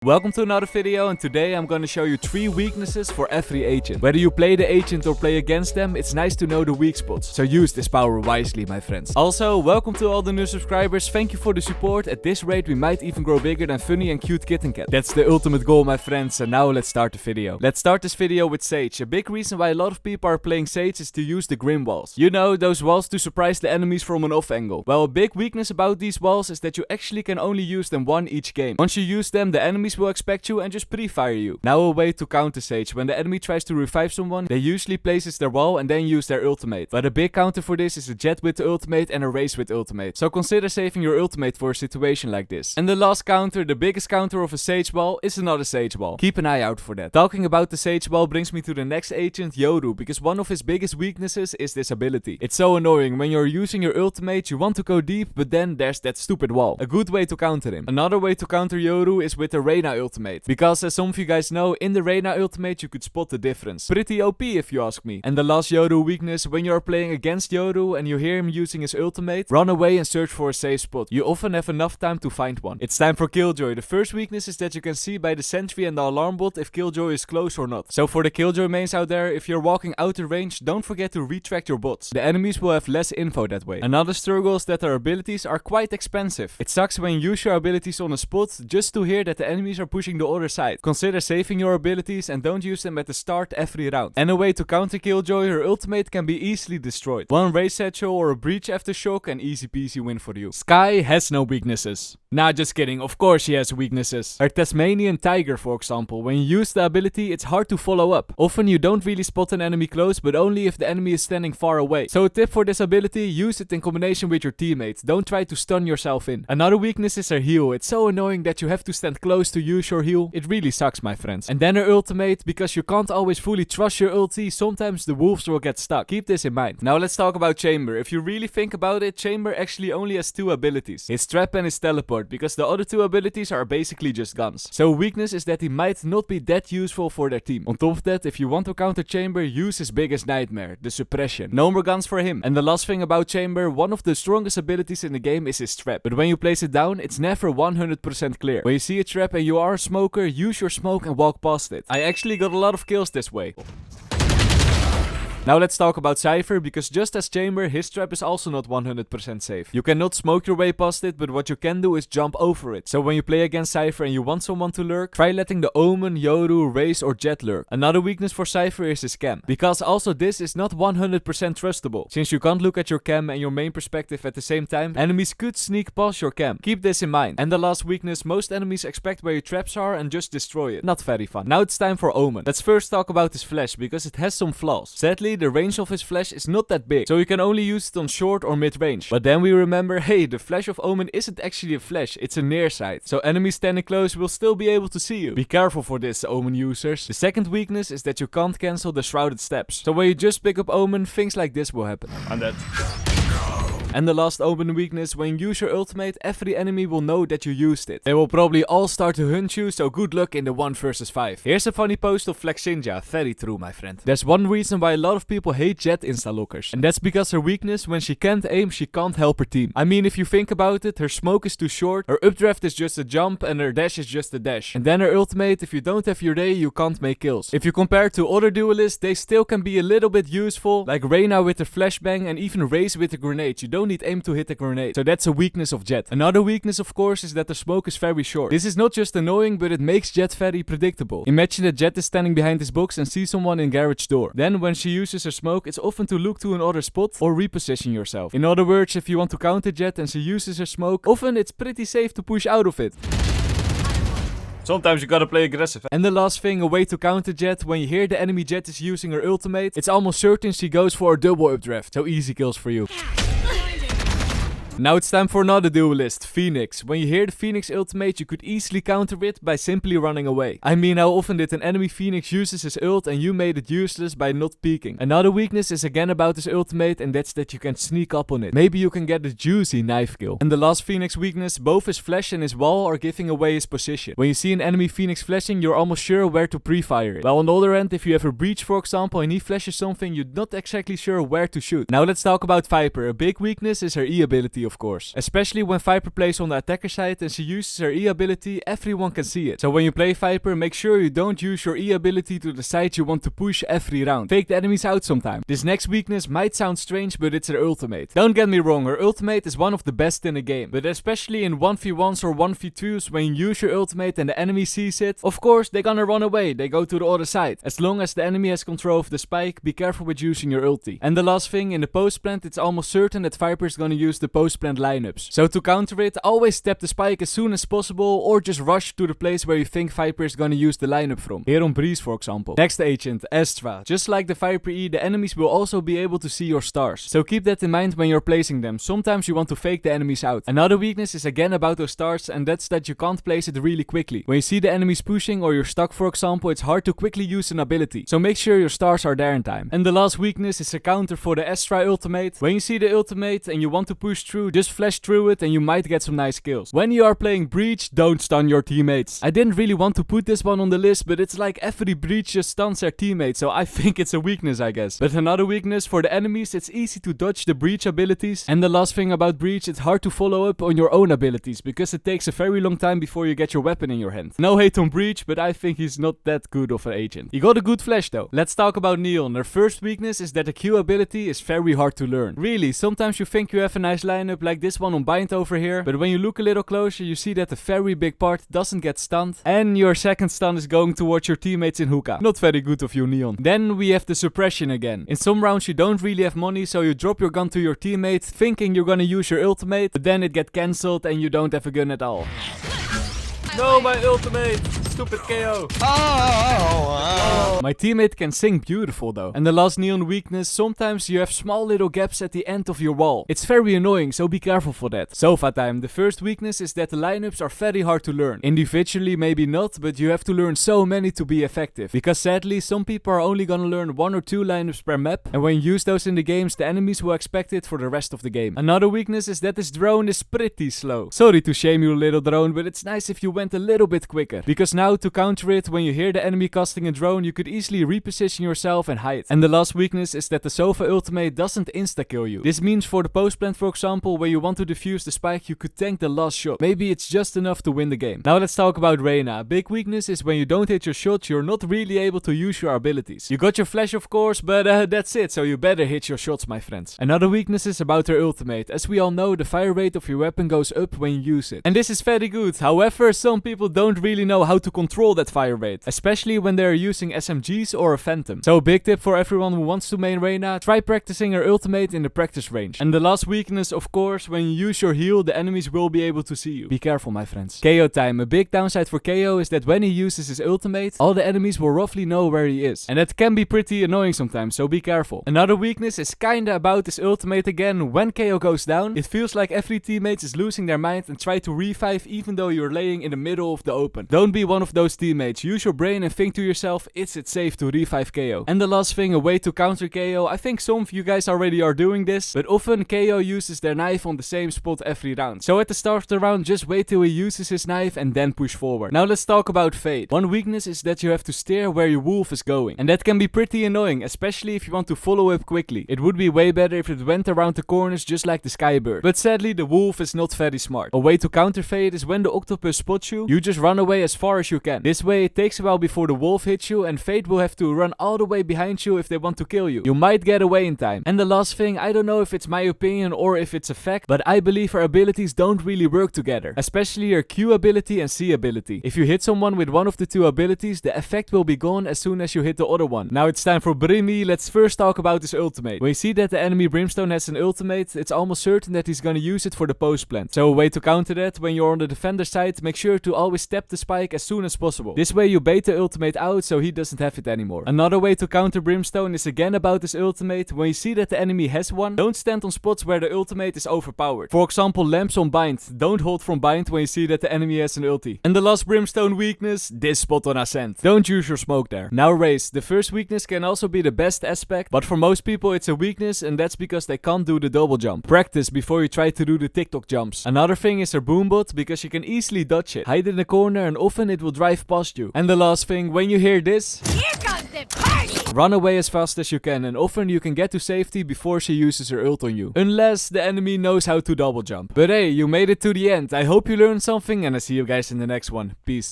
Welcome to another video, and today I'm gonna show you 3 weaknesses for every agent. Whether you play the agent or play against them, it's nice to know the weak spots. So use this power wisely, my friends. Also, welcome to all the new subscribers. Thank you for the support. At this rate, we might even grow bigger than Funny and Cute Kitten Cat. That's the ultimate goal, my friends. And now let's start the video. Let's start this video with Sage. A big reason why a lot of people are playing Sage is to use the Grim Walls. You know, those walls to surprise the enemies from an off angle. Well, a big weakness about these walls is that you actually can only use them one each game. Once you use them, the enemies will expect you and just pre-fire you. Now a way to counter Sage. When the enemy tries to revive someone, they usually places their wall and then use their ultimate. But a big counter for this is a Jet with the ultimate and a Raze with ultimate. So consider saving your ultimate for a situation like this. And the last counter, the biggest counter of a Sage wall, is another Sage wall. Keep an eye out for that. Talking about the Sage wall brings me to the next agent, Yoru, because one of his biggest weaknesses is this ability. It's so annoying. When you're using your ultimate, you want to go deep, but then there's that stupid wall. A good way to counter him. Another way to counter Yoru is with the Reyna ultimate. Because as some of you guys know, in the Reyna ultimate you could spot the difference. Pretty OP if you ask me. And the last Yoru weakness, when you're playing against Yoru and you hear him using his ultimate, run away and search for a safe spot. You often have enough time to find one. It's time for Killjoy. The first weakness is that you can see by the sentry and the alarm bot if Killjoy is close or not. So for the Killjoy mains out there, if you're walking out of range, don't forget to retract your bots. The enemies will have less info that way. Another struggle is that their abilities are quite expensive. It sucks when you use your abilities on a spot just to hear that the enemies are pushing the other side. Consider saving your abilities and don't use them at the start every round. And a way to counter Killjoy, her ultimate can be easily destroyed. One Raze satchel or a breach aftershock and easy peasy win for you. Skye has no weaknesses. Nah, just kidding, of course she has weaknesses. Her Tasmanian Tiger, for example, when you use the ability it's hard to follow up. Often you don't really spot an enemy close, but only if the enemy is standing far away. So a tip for this ability, use it in combination with your teammates. Don't try to stun yourself in. Another weakness is her heal. It's so annoying that you have to stand close to use your heal. It really sucks, my friends. And then her ultimate, because you can't always fully trust your ulti, sometimes the wolves will get stuck. Keep this in mind. Now let's talk about Chamber. If you really think about it, Chamber actually only has 2 abilities. His trap and his teleport, because the other 2 abilities are basically just guns. So weakness is that he might not be that useful for their team. On top of that, if you want to counter Chamber, use his biggest nightmare, the suppression. No more guns for him. And the last thing about Chamber, one of the strongest abilities in the game is his trap. But when you place it down, it's never 100% clear. When you see a trap and you are a smoker, use your smoke and walk past it. I actually got a lot of kills this way. Now let's talk about Cypher, because just as Chamber, his trap is also not 100% safe. You cannot smoke your way past it, but what you can do is jump over it. So when you play against Cypher and you want someone to lurk, try letting the Omen, Yoru, Raze or Jet lurk. Another weakness for Cypher is his cam, because also this is not 100% trustable. Since you can't look at your cam and your main perspective at the same time, enemies could sneak past your cam. Keep this in mind. And the last weakness, most enemies expect where your traps are and just destroy it. Not very fun. Now it's time for Omen. Let's first talk about his flash, because it has some flaws. Sadly, the range of his flash is not that big, so you can only use it on short or mid range. But then we remember, hey, the flash of Omen isn't actually a flash, it's a near sight. So enemies standing close will still be able to see you. Be careful for this, Omen users. The second weakness is that you can't cancel the shrouded steps. So when you just pick up Omen, things like this will happen. I'm dead. And the last Omen weakness, when you use your ultimate, every enemy will know that you used it. They will probably all start to hunt you, so good luck in the 1 versus 5. Here's a funny post of Flexinja, very true, my friend. There's one reason why a lot of people hate Jet insta-lockers, and that's because her weakness, when she can't aim, she can't help her team. I mean, if you think about it, her smoke is too short, her updraft is just a jump, and her dash is just a dash. And then her ultimate, if you don't have your day, you can't make kills. If you compare to other duelists, they still can be a little bit useful, like Reyna with her flashbang and even Raze with the grenade. You don't need aim to hit the grenade. So that's a weakness of Jet. Another weakness, of course, is that the smoke is very short. This is not just annoying, but it makes Jet very predictable. Imagine that Jet is standing behind his box and sees someone in garage door. Then when she uses her smoke, it's often to look to another spot or reposition yourself. In other words, if you want to counter Jet and she uses her smoke, often it's pretty safe to push out of it. Sometimes you gotta play aggressive. And the last thing, a way to counter Jet, when you hear the enemy Jet is using her ultimate, it's almost certain she goes for a double updraft. So easy kills for you. Now it's time for another duelist, Phoenix. When you hear the Phoenix ultimate, you could easily counter it by simply running away. I mean, how often did an enemy Phoenix uses his ult and you made it useless by not peeking? Another weakness is again about his ultimate, and that's that you can sneak up on it. Maybe you can get a juicy knife kill. And the last Phoenix weakness, both his flash and his wall are giving away his position. When you see an enemy Phoenix flashing, you're almost sure where to pre-fire it. While on the other end, if you have a breach for example and he flashes something, you're not exactly sure where to shoot. Now let's talk about Viper. A big weakness is her E ability, of course. Especially when Viper plays on the attacker side and she uses her E ability, everyone can see it. So when you play Viper, make sure you don't use your E ability to the side you want to push every round. Fake the enemies out sometime. This next weakness might sound strange, but it's her ultimate. Don't get me wrong, her ultimate is one of the best in the game. But especially in 1v1s or 1v2s, when you use your ultimate and the enemy sees it, of course they're gonna run away, they go to the other side. As long as the enemy has control of the spike, be careful with using your ulti. And the last thing, in the post plant, it's almost certain that Viper is gonna use the post plant lineups. So to counter it, always step the spike as soon as possible, or just rush to the place where you think Viper is gonna use the lineup from. Here on Breeze, for example. Next agent, Astra. Just like the Viper E, the enemies will also be able to see your stars. So keep that in mind when you're placing them. Sometimes you want to fake the enemies out. Another weakness is again about those stars, and that's that you can't place it really quickly. When you see the enemies pushing or you're stuck, for example, it's hard to quickly use an ability. So make sure your stars are there in time. And the last weakness is a counter for the Astra ultimate. When you see the ultimate and you want to push through, just flash through it and you might get some nice kills. When you are playing Breach, don't stun your teammates. I didn't really want to put this one on the list, but it's like every Breach just stuns their teammates, so I think it's a weakness, I guess. But another weakness for the enemies, it's easy to dodge the Breach abilities. And the last thing about Breach, it's hard to follow up on your own abilities, because it takes a very long time before you get your weapon in your hand. No hate on Breach, but I think he's not that good of an agent. He got a good flash though. Let's talk about Neon. Her first weakness is that the Q ability is very hard to learn. Really, sometimes you think you have a nice lineup like this one on Bind over here, but when you look a little closer, you see that a very big part doesn't get stunned, and your second stun is going towards your teammates in hookah. Not very good of you, Neon. Then we have the suppression again. In some rounds you don't really have money, so you drop your gun to your teammate thinking you're gonna use your ultimate, but then it gets cancelled and you don't have a gun at all. No, my ultimate! Stupid KO. My teammate can sing beautiful though. And the last Neon weakness, sometimes you have small little gaps at the end of your wall. It's very annoying, so be careful for that. Sofa time. The first weakness is that the lineups are very hard to learn. Individually maybe not, but you have to learn so many to be effective. Because sadly, some people are only gonna learn 1 or 2 lineups per map, and when you use those in the games, the enemies will expect it for the rest of the game. Another weakness is that this drone is pretty slow. Sorry to shame you, little drone, but it's nice if you went a little bit quicker. Because now to counter it, when you hear the enemy casting a drone, you could easily reposition yourself and hide. And the last weakness is that the Sofa ultimate doesn't insta-kill you. This means for the post plant, for example, where you want to defuse the spike, you could tank the last shot. Maybe it's just enough to win the game. Now let's talk about Reyna. A big weakness is when you don't hit your shots, you're not really able to use your abilities. You got your flash of course, but that's it, so you better hit your shots, my friends. Another weakness is about her ultimate. As we all know, the fire rate of your weapon goes up when you use it. And this is very good. However, some people don't really know how to control that fire rate, especially when they're using SMGs or a Phantom. So big tip for everyone who wants to main Reyna, try practicing her ultimate in the practice range. And the last weakness, of course, when you use your heal, the enemies will be able to see you. Be careful, my friends. KO time. A big downside for KO is that when he uses his ultimate, all the enemies will roughly know where he is. And that can be pretty annoying sometimes, so be careful. Another weakness is kinda about his ultimate again. When KO goes down, it feels like every teammate is losing their mind and try to revive even though you're laying in the middle of the open. Don't be one of those teammates. Use your brain and think to yourself, is it safe to revive KO? And the last thing, a way to counter KO. I think some of you guys already are doing this, but often KO uses their knife on the same spot every round. So at the start of the round, just wait till he uses his knife and then push forward. Now let's talk about Fade. One weakness is that you have to steer where your wolf is going. And that can be pretty annoying, especially if you want to follow up quickly. It would be way better if it went around the corners just like the Skybird. But sadly, the wolf is not very smart. A way to counter Fade is when the octopus spots you, you just run away as far as you can. This way it takes a while before the wolf hits you, and Fade will have to run all the way behind you if they want to kill you. You might get away in time. And the last thing, I don't know if it's my opinion or if it's a fact, but I believe her abilities don't really work together. Especially her Q ability and C ability. If you hit someone with one of the two abilities, the effect will be gone as soon as you hit the other one. Now it's time for Brimmy. Let's first talk about his ultimate. When you see that the enemy Brimstone has an ultimate, it's almost certain that he's gonna use it for the post plant. So a way to counter that, when you're on the defender side, make sure to always step the spike as soon as possible. This way you bait the ultimate out so he doesn't have it anymore. Another way to counter Brimstone is again about his ultimate. When you see that the enemy has one, don't stand on spots where the ultimate is overpowered. For example, lamps on bind. Don't hold from bind when you see that the enemy has an ulti. And the last Brimstone weakness, this spot on Ascent. Don't use your smoke there. Now Race. The first weakness can also be the best aspect, but for most people it's a weakness, and that's because they can't do the double jump. Practice before you try to do the TikTok jumps. Another thing is her boombot, because you can easily dodge it. Hide in the corner and often it will drive past you. And the last thing, when you hear this, here comes the the party! Run away as fast as you can, and often you can get to safety before she uses her ult on you. Unless the enemy knows how to double jump. But hey, you made it to the end. I hope you learned something, and I see you guys in the next one. Peace.